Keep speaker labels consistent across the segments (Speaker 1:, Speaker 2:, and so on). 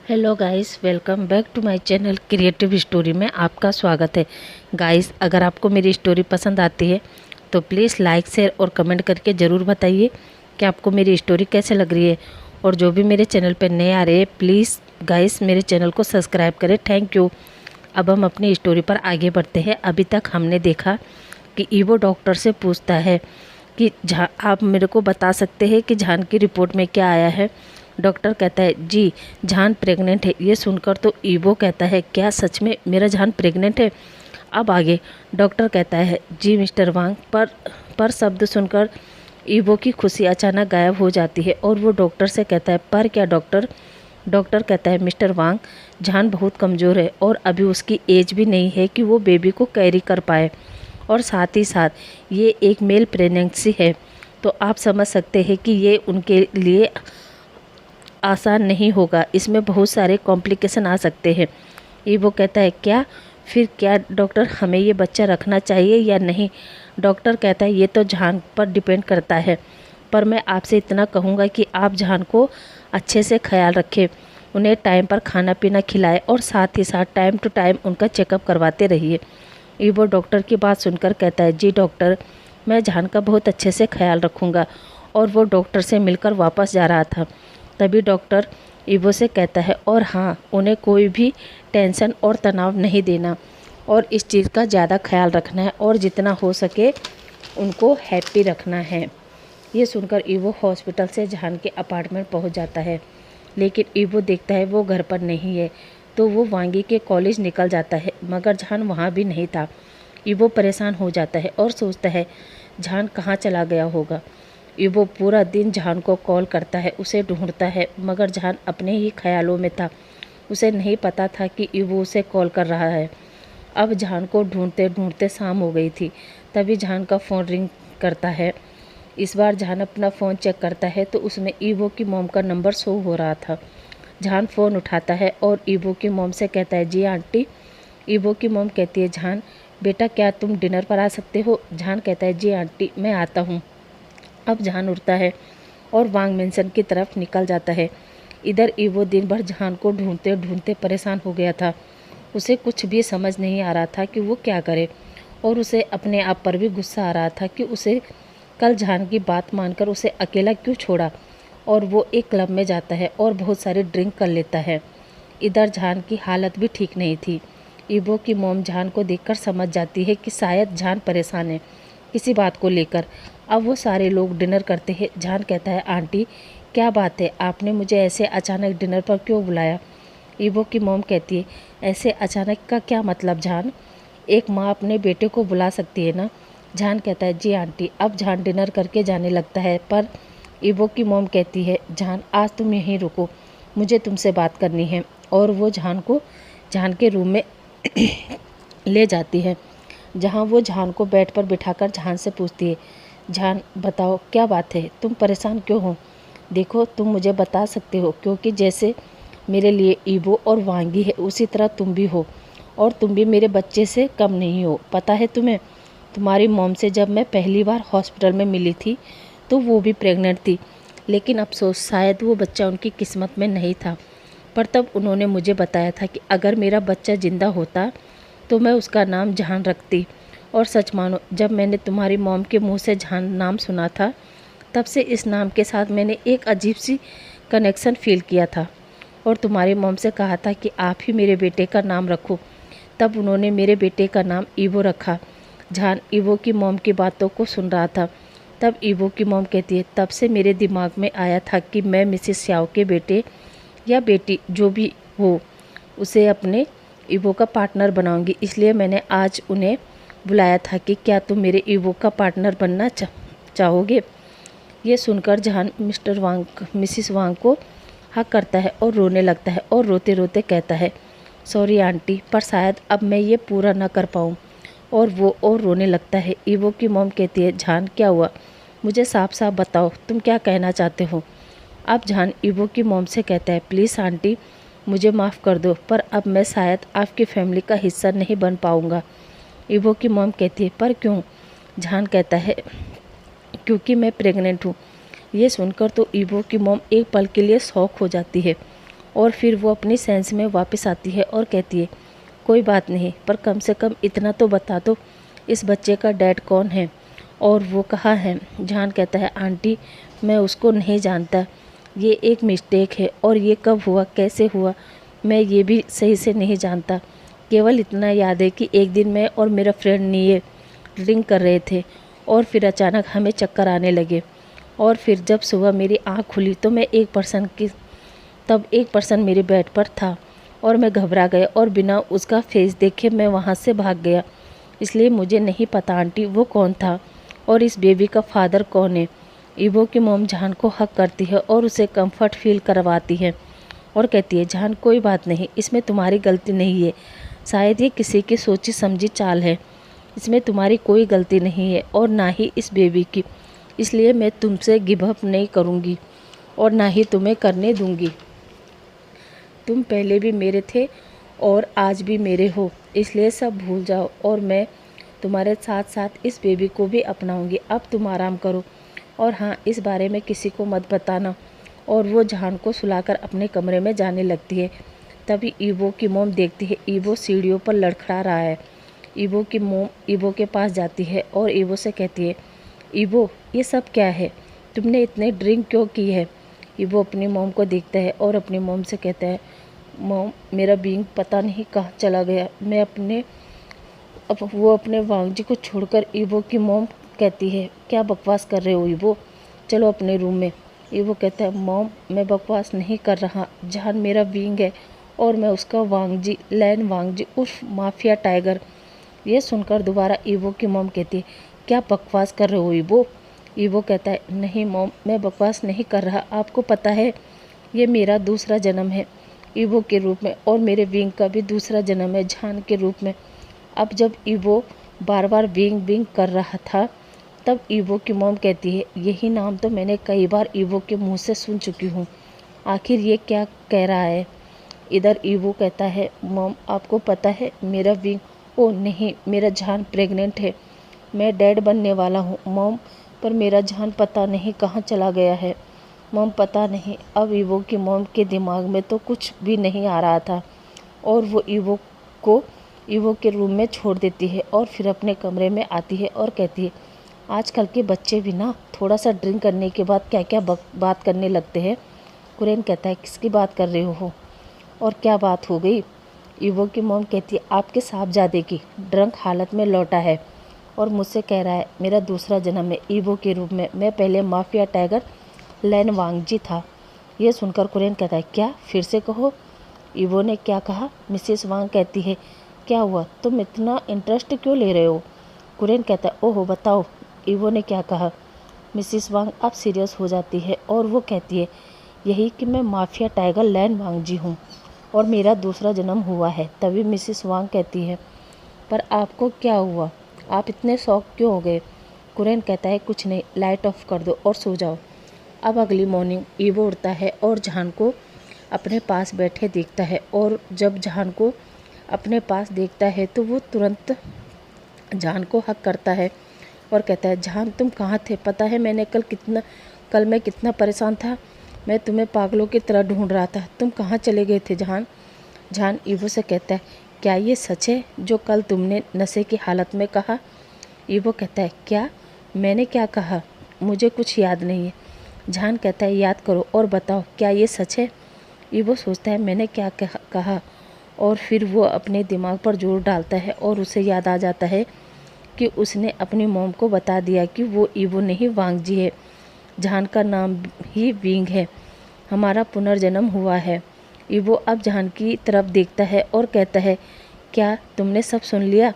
Speaker 1: Hello guys, welcome back to my channel creative story में आपका स्वागत है। गाइस, अगर आपको मेरी स्टोरी पसंद आती है तो प्लीज़ लाइक शेयर और कमेंट करके ज़रूर बताइए कि आपको मेरी स्टोरी कैसे लग रही है। और जो भी मेरे चैनल पर नए आ रहे हैं, प्लीज़ गाइस मेरे चैनल को सब्सक्राइब करें। Thank you. अब हम अपनी स्टोरी पर आगे बढ़ते हैं। अभी तक हमने देखा कि ईवो डॉक्टर से पूछता है कि आप मेरे को बता सकते हैं कि जान की रिपोर्ट में क्या आया है। डॉक्टर कहता है जी, जान प्रेग्नेंट है। ये सुनकर तो ईवो कहता है क्या सच में मेरा जान प्रेग्नेंट है। अब आगे डॉक्टर कहता है जी मिस्टर वांग। पर शब्द सुनकर ईवो की खुशी अचानक गायब हो जाती है और वो डॉक्टर से कहता है पर क्या डॉक्टर। डॉक्टर कहता है मिस्टर वांग, जान बहुत कमज़ोर है और अभी उसकी एज भी नहीं है कि वो बेबी को कैरी कर पाए, और साथ ही साथ ये एक मेल प्रेगनेंसी है। तो आप समझ सकते हैं कि ये उनके लिए आसान नहीं होगा, इसमें बहुत सारे कॉम्प्लिकेशन आ सकते हैं। ये वो कहता है क्या डॉक्टर हमें ये बच्चा रखना चाहिए या नहीं। डॉक्टर कहता है ये तो जान पर डिपेंड करता है, पर मैं आपसे इतना कहूँगा कि आप जान को अच्छे से ख्याल रखें, उन्हें टाइम पर खाना पीना खिलाएं और साथ ही साथ टाइम टू टाइम उनका चेकअप करवाते रहिए। ईवो डॉक्टर की बात सुनकर कहता है जी डॉक्टर, मैं जान का बहुत अच्छे से ख्याल रखूँगा। और वो डॉक्टर से मिलकर वापस जा रहा था। तभी डॉक्टर ईवो से कहता है और हाँ, उन्हें कोई भी टेंशन और तनाव नहीं देना और इस चीज़ का ज़्यादा ख्याल रखना है और जितना हो सके उनको हैप्पी रखना है। ये सुनकर ईवो हॉस्पिटल से जान के अपार्टमेंट पहुंच जाता है, लेकिन ईवो देखता है वो घर पर नहीं है। तो वो वांगी के कॉलेज निकल जाता है, मगर जान वहाँ भी नहीं था। ईवो परेशान हो जाता है और सोचता है जान कहाँ चला गया होगा। ईवो पूरा दिन जान को कॉल करता है, उसे ढूंढता है, मगर जान अपने ही ख्यालों में था। उसे नहीं पता था कि ईवो उसे कॉल कर रहा है। अब जान को ढूंढते ढूंढते शाम हो गई थी। तभी जान का फ़ोन रिंग करता है। इस बार जान अपना फ़ोन चेक करता है तो उसमें ईवो की मॉम का नंबर शो हो रहा था। जान फ़ोन उठाता है और ईवो की मॉम से कहता है जी आंटी। ईवो की मॉम कहती है जान बेटा, क्या तुम डिनर पर आ सकते हो। जान कहता है जी आंटी, मैं आता हूँ। अब जान उठता है और वांग मेंशन की तरफ निकल जाता है। इधर ईवो दिन भर जान को ढूंढते ढूंढते परेशान हो गया था। उसे कुछ भी समझ नहीं आ रहा था कि वो क्या करे, और उसे अपने आप पर भी गुस्सा आ रहा था कि उसे कल जान की बात मानकर उसे अकेला क्यों छोड़ा। और वो एक क्लब में जाता है और बहुत सारे ड्रिंक कर लेता है। इधर जान की हालत भी ठीक नहीं थी। ईवो की मॉम जान को देखकर समझ जाती है कि शायद जान परेशान है किसी बात को लेकर। अब वो सारे लोग डिनर करते हैं। जान कहता है आंटी क्या बात है, आपने मुझे ऐसे अचानक डिनर पर क्यों बुलाया। ईवो की मॉम कहती है ऐसे अचानक का क्या मतलब जान, एक माँ अपने बेटे को बुला सकती है ना। जान कहता है जी आंटी। अब जान डिनर करके जाने लगता है, पर ईवो की मॉम कहती है जान आज तुम यहीं रुको, मुझे तुमसे बात करनी है। और वो जान के रूम में ले जाती है, जहाँ वो जान को बेड पर बिठाकर जान से पूछती है जान बताओ क्या बात है, तुम परेशान क्यों हो। देखो तुम मुझे बता सकते हो, क्योंकि जैसे मेरे लिए ईवो और वांगी है उसी तरह तुम भी हो, और तुम भी मेरे बच्चे से कम नहीं हो। पता है तुम्हें, तुम्हारी मॉम से जब मैं पहली बार हॉस्पिटल में मिली थी तो वो भी प्रेग्नेंट थी, लेकिन अफसोस शायद वो बच्चा उनकी किस्मत में नहीं था। पर तब उन्होंने मुझे बताया था कि अगर मेरा बच्चा ज़िंदा होता तो मैं उसका नाम जान रखती। और सच मानो, जब मैंने तुम्हारी मॉम के मुंह से जान नाम सुना था, तब से इस नाम के साथ मैंने एक अजीब सी कनेक्शन फील किया था, और तुम्हारी मॉम से कहा था कि आप ही मेरे बेटे का नाम रखो। तब उन्होंने मेरे बेटे का नाम ईवो रखा। जान ईवो की मॉम की बातों को सुन रहा था। तब ईवो की मॉम कहती है तब से मेरे दिमाग में आया था कि मैं मिसेस श्याओ के बेटे या बेटी जो भी हो उसे अपने ईवो का पार्टनर बनाऊंगी, इसलिए मैंने आज उन्हें बुलाया था कि क्या तुम मेरे ईवो का पार्टनर बनना चाहोगे। ये सुनकर जान मिसिस वांग को हक करता है और रोने लगता है, और रोते रोते कहता है सॉरी आंटी, पर शायद अब मैं ये पूरा ना कर पाऊँ। और वो और रोने लगता है। ईवो की मॉम कहती है जान क्या हुआ, मुझे साफ साफ बताओ तुम क्या कहना चाहते हो। अब जान ईवो की मॉम से कहता है प्लीज़ आंटी मुझे माफ़ कर दो, पर अब मैं शायद आपकी फैमिली का हिस्सा नहीं बन पाऊँगा। ईवो की मॉम कहती है पर क्यों। जान कहता है क्योंकि मैं प्रेग्नेंट हूँ। ये सुनकर तो ईवो की मॉम एक पल के लिए शॉक हो जाती है और फिर वो अपनी सेंस में वापस आती है और कहती है कोई बात नहीं, पर कम से कम इतना तो बता दो इस बच्चे का डैड कौन है और वो कहाँ है। जहान कहता है आंटी मैं उसको नहीं जानता, ये एक मिस्टेक है और ये कब हुआ कैसे हुआ मैं ये भी सही से नहीं जानता। केवल इतना याद है कि एक दिन मैं और मेरा फ्रेंड नीये ड्रिंक कर रहे थे और फिर अचानक हमें चक्कर आने लगे और फिर जब सुबह मेरी आँख खुली तो मैं तब एक पर्सन मेरे बेड पर था और मैं घबरा गया और बिना उसका फेस देखे मैं वहाँ से भाग गया। इसलिए मुझे नहीं पता आंटी वो कौन था और इस बेबी का फादर कौन है। ईवो की मॉम जहान को हक करती है और उसे कंफर्ट फील करवाती है और कहती है जहान कोई बात नहीं, इसमें तुम्हारी गलती नहीं है, शायद ये किसी की सोची समझी चाल है, इसमें तुम्हारी कोई गलती नहीं है और ना ही इस बेबी की, इसलिए मैं तुमसे गिव अप नहीं करूँगी और ना ही तुम्हें करने दूँगी। तुम पहले भी मेरे थे और आज भी मेरे हो, इसलिए सब भूल जाओ और मैं तुम्हारे साथ साथ इस बेबी को भी अपनाऊंगी। अब तुम आराम करो और हाँ इस बारे में किसी को मत बताना। और वो जहान को सुलाकर अपने कमरे में जाने लगती है। तभी ईवो की मोम देखती है ईवो सीढ़ियों पर लड़खड़ा रहा है। ईवो की मोम ईवो के पास जाती है और ईवो से कहती है ईवो ये सब क्या है, तुमने इतने ड्रिंक क्यों की है। ईवो अपनी मोम को देखता है और अपनी मोम से कहता है मॉम मेरा बीइंग पता नहीं कहाँ चला गया, वो अपने वांगजी को छोड़कर। ईवो की मॉम कहती है क्या बकवास कर रहे हो ईवो, चलो अपने रूम में। ईवो कहता है मॉम मैं बकवास नहीं कर रहा, जहान मेरा बीइंग है और मैं उसका वांगजी लैन वांगजी उर्फ माफिया टाइगर। ये सुनकर दोबारा ईवो की मॉम कहती है क्या बकवास कर रहे हो ईवो। ईवो कहता है नहीं मॉम मैं बकवास नहीं कर रहा, आपको पता है ये मेरा दूसरा जन्म है ईवो के रूप में और मेरे विंग का भी दूसरा जन्म है जहान के रूप में। अब जब ईवो बार बार विंग विंग कर रहा था तब ईवो की मॉम कहती है यही नाम तो मैंने कई बार ईवो के मुंह से सुन चुकी हूँ, आखिर ये क्या कह रहा है। इधर ईवो कहता है मॉम आपको पता है मेरा विंग, ओ नहीं मेरा जहान प्रेग्नेंट है, मैं डैड बनने वाला हूँ मॉम, पर मेरा जहान पता नहीं कहाँ चला गया है मॉम, पता नहीं। अब ईवो की मॉम के दिमाग में तो कुछ भी नहीं आ रहा था और वो ईवो के रूम में छोड़ देती है और फिर अपने कमरे में आती है और कहती है आजकल के बच्चे भी ना थोड़ा सा ड्रिंक करने के बाद क्या क्या बात करने लगते हैं। कुरेन कहता है किसकी बात कर रहे हो और क्या बात हो गई। ईवो की मॉम कहती है आपके साहबजादे की ड्रंक हालत में लौटा है और मुझसे कह रहा है मेरा दूसरा जन्म है ईवो के रूप में, मैं पहले माफिया टाइगर लैन वांगजी था। यह सुनकर कुरेन कहता है क्या, फिर से कहो। ईवो ने क्या कहा। मिसेस वांग कहती है क्या हुआ, तुम इतना इंटरेस्ट क्यों ले रहे हो। कुरेन कहता है ओहो बताओ ईवो ने क्या कहा। मिसेस वांग अब सीरियस हो जाती है और वो कहती है यही कि मैं माफिया टाइगर लैन वांगजी हूँ और मेरा दूसरा जन्म हुआ है। तभी मिसेस वांग कहती है पर आपको क्या हुआ, आप इतने शौक क्यों हो गए। कुरेन कहता है कुछ नहीं, लाइट ऑफ कर दो और सो जाओ। अब अगली मॉर्निंग ईवो उठता है और जहान को अपने पास बैठे देखता है और जब जहान को अपने पास देखता है तो वो तुरंत जहान को हक करता है और कहता है जहान तुम कहाँ थे, पता है कल मैं कितना परेशान था, मैं तुम्हें पागलों की तरह ढूंढ रहा था, तुम कहाँ चले गए थे जहान। जहान ईवो से कहता है क्या ये सच है जो कल तुमने नशे की हालत में कहा। ईवो कहता है क्या, मैंने क्या कहा, मुझे कुछ याद नहीं है। जहान कहता है याद करो और बताओ क्या ये सच है। ईवो सोचता है मैंने क्या कहा और फिर वो अपने दिमाग पर जोर डालता है और उसे याद आ जाता है कि उसने अपनी मॉम को बता दिया कि वो ईवो नहीं वांगजी है, जहान का नाम ही विंग है, हमारा पुनर्जन्म हुआ है। ईवो अब जहान की तरफ देखता है और कहता है क्या तुमने सब सुन लिया।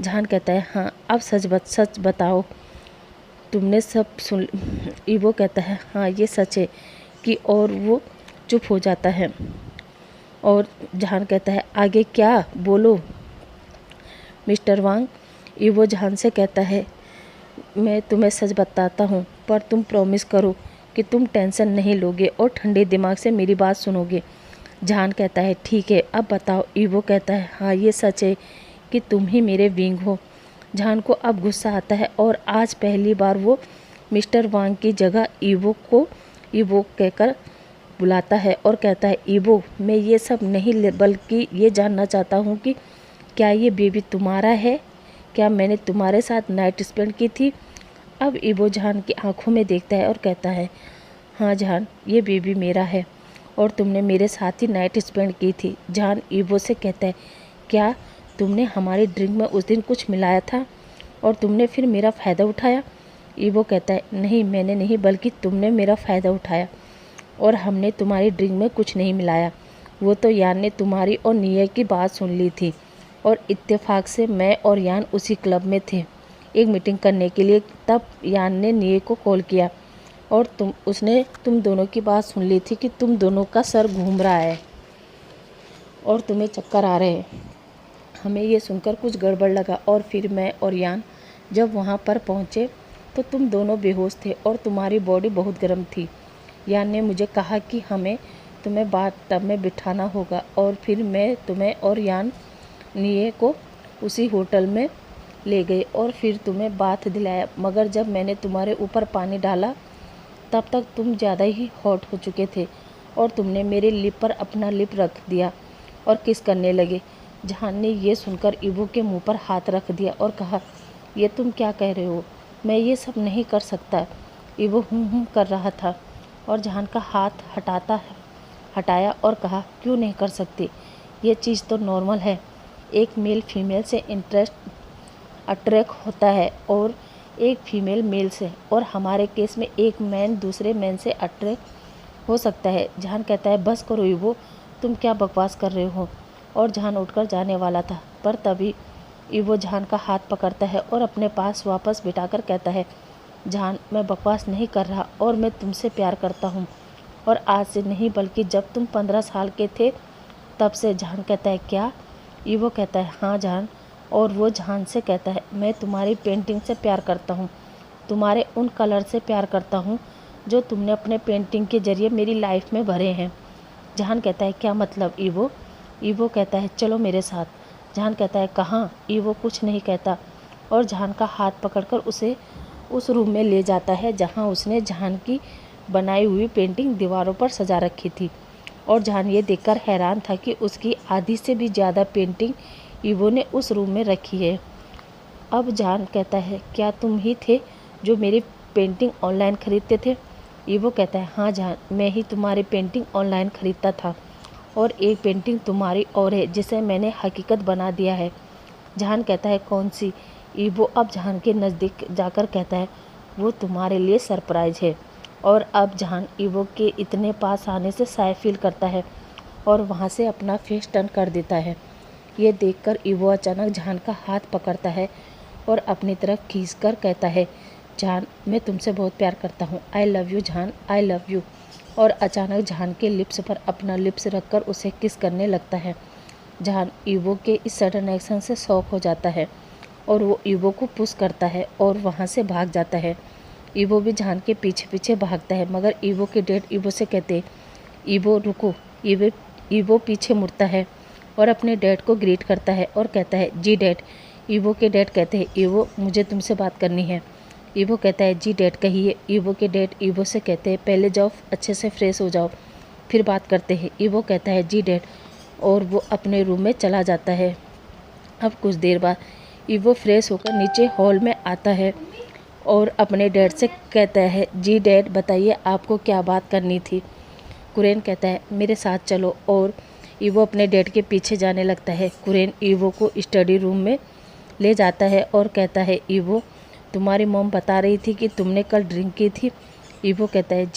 Speaker 1: जहान कहता है हाँ, अब सच बताओ तुमने सब सुन। ईवो कहता है हाँ ये सच है कि, और वो चुप हो जाता है और जहान कहता है आगे क्या, बोलो मिस्टर वांग। ईवो जहान से कहता है मैं तुम्हें सच बताता हूँ पर तुम प्रॉमिस करो कि तुम टेंशन नहीं लोगे और ठंडे दिमाग से मेरी बात सुनोगे। जहान कहता है ठीक है अब बताओ। ईवो कहता है हाँ ये सच है कि तुम ही मेरे विंग हो। जहान को अब गुस्सा आता है और आज पहली बार वो मिस्टर वांग की जगह ईवो कहकर बुलाता है और कहता है, ईवो मैं ये सब नहीं बल्कि ये जानना चाहता हूँ कि क्या ये बेबी तुम्हारा है? क्या मैंने तुम्हारे साथ नाइट स्पेंड की थी? अब ईवो जहान की आंखों में देखता है और कहता है, हाँ जहान, ये बेबी मेरा है और तुमने मेरे साथ ही नाइट स्पेंड की थी। जहान ईवो से कहता है, क्या तुमने हमारी ड्रिंक में उस दिन कुछ मिलाया था और तुमने फिर मेरा फ़ायदा उठाया? ईवो कहता है, नहीं मैंने नहीं, बल्कि तुमने मेरा फ़ायदा उठाया और हमने तुम्हारी ड्रिंक में कुछ नहीं मिलाया। वो तो यान ने तुम्हारी और निया की बात सुन ली थी और इत्तेफाक से मैं और यान उसी क्लब में थे एक मीटिंग करने के लिए। तब यान ने निया को कॉल किया और उसने तुम दोनों की बात सुन ली थी कि तुम दोनों का सर घूम रहा है और तुम्हें चक्कर आ रहे हैं। हमें ये सुनकर कुछ गड़बड़ लगा और फिर मैं और यान जब वहाँ पर पहुँचे तो तुम दोनों बेहोश थे और तुम्हारी बॉडी बहुत गर्म थी। यान ने मुझे कहा कि हमें तुम्हें बाथटब में बिठाना होगा और फिर मैं तुम्हें और यान निये को उसी होटल में ले गए और फिर तुम्हें बाथ दिलाया। मगर जब मैंने तुम्हारे ऊपर पानी डाला तब तक तुम ज़्यादा ही हॉट हो चुके थे और तुमने मेरे लिप पर अपना लिप रख दिया और किस करने लगे। जहान ने ये सुनकर ईवो के मुंह पर हाथ रख दिया और कहा, ये तुम क्या कह रहे हो? मैं ये सब नहीं कर सकता। ईवो कर रहा था और जहान का हाथ हटाया और कहा, क्यों नहीं कर सकती? ये चीज़ तो नॉर्मल है। एक मेल फीमेल से अट्रैक्ट होता है और एक फीमेल मेल से, और हमारे केस में एक मैन दूसरे मैन से अट्रैक्ट हो सकता है। जहान कहता है, बस करो ईवो, तुम क्या बकवास कर रहे हो? और जहान उठकर जाने वाला था पर तभी ईवो जहान का हाथ पकड़ता है और अपने पास वापस बिठाकर कहता है, जहान मैं बकवास नहीं कर रहा और मैं तुमसे प्यार करता हूँ, और आज से नहीं बल्कि जब तुम 15 साल के थे तब से। जहान कहता है, क्या? ईवो कहता है, हाँ जहान। और वो जहान से कहता है, मैं तुम्हारी पेंटिंग से प्यार करता हूँ, तुम्हारे उन कलर से प्यार करता हूँ जो तुमने अपने पेंटिंग के ज़रिए मेरी लाइफ में भरे हैं। जहान कहता है, क्या मतलब ईवो? ईवो कहता है, चलो मेरे साथ। जहान कहता है, कहाँ? ईवो कुछ नहीं कहता और जहान का हाथ पकड़कर उसे उस रूम में ले जाता है जहाँ उसने जहान की बनाई हुई पेंटिंग दीवारों पर सजा रखी थी। और जहान ये देखकर हैरान था कि उसकी आधी से भी ज़्यादा पेंटिंग ईवो ने उस रूम में रखी है। अब जहान कहता है, क्या तुम ही थे जो मेरी पेंटिंग ऑनलाइन खरीदते थे? ईवो कहता है, हाँ जहान, मैं ही तुम्हारी पेंटिंग ऑनलाइन खरीदता था और एक पेंटिंग तुम्हारी और है जिसे मैंने हकीकत बना दिया है। जहान कहता है, कौन सी? ईवो अब जहान के नज़दीक जाकर कहता है, वो तुम्हारे लिए सरप्राइज़ है। और अब जहान ईवो के इतने पास आने से शाय फील करता है और वहाँ से अपना फेस टर्न कर देता है। ये देखकर ईवो अचानक जहान का हाथ पकड़ता है और अपनी तरफ खींचकर कहता है, जहान मैं तुमसे बहुत प्यार करता हूँ, आई लव यू जहान, आई लव यू। और अचानक जहान के लिप्स पर अपना लिप्स रखकर उसे किस करने लगता है। जहान ईवो के इस सडन एक्शन से शॉक हो जाता है और वो ईवो को पुश करता है और वहाँ से भाग जाता है। ईवो भी जहान के पीछे पीछे भागता है मगर ईवो के डैड ईवो से कहते, ईवो रुको। ईवो पीछे मुड़ता है और अपने डैड को ग्रीट करता है और कहता है, जी डैड। ईवो के डैड कहते हैं, ईवो मुझे तुमसे बात करनी है। ईवो कहता है, जी डैड कहिए। ईवो के डैड ईवो से कहते हैं, पहले जाओ अच्छे से फ्रेश हो जाओ फिर बात करते हैं। ईवो कहता है, जी डैड, और वो अपने रूम में चला जाता है। अब कुछ देर बाद ईवो फ्रेश होकर नीचे हॉल में आता है और अपने डैड से कहता है, जी डैड बताइए आपको क्या बात करनी थी। कुरेन कहता है, मेरे साथ चलो, और ईवो अपने डैड के पीछे जाने लगता है। कुरेन ईवो को स्टडी रूम में ले जाता है और कहता है, ईवो तुम्हारी मॉम बता रही थी कि तुमने कल ड्रिंक की थी। ईवो कहता है, जी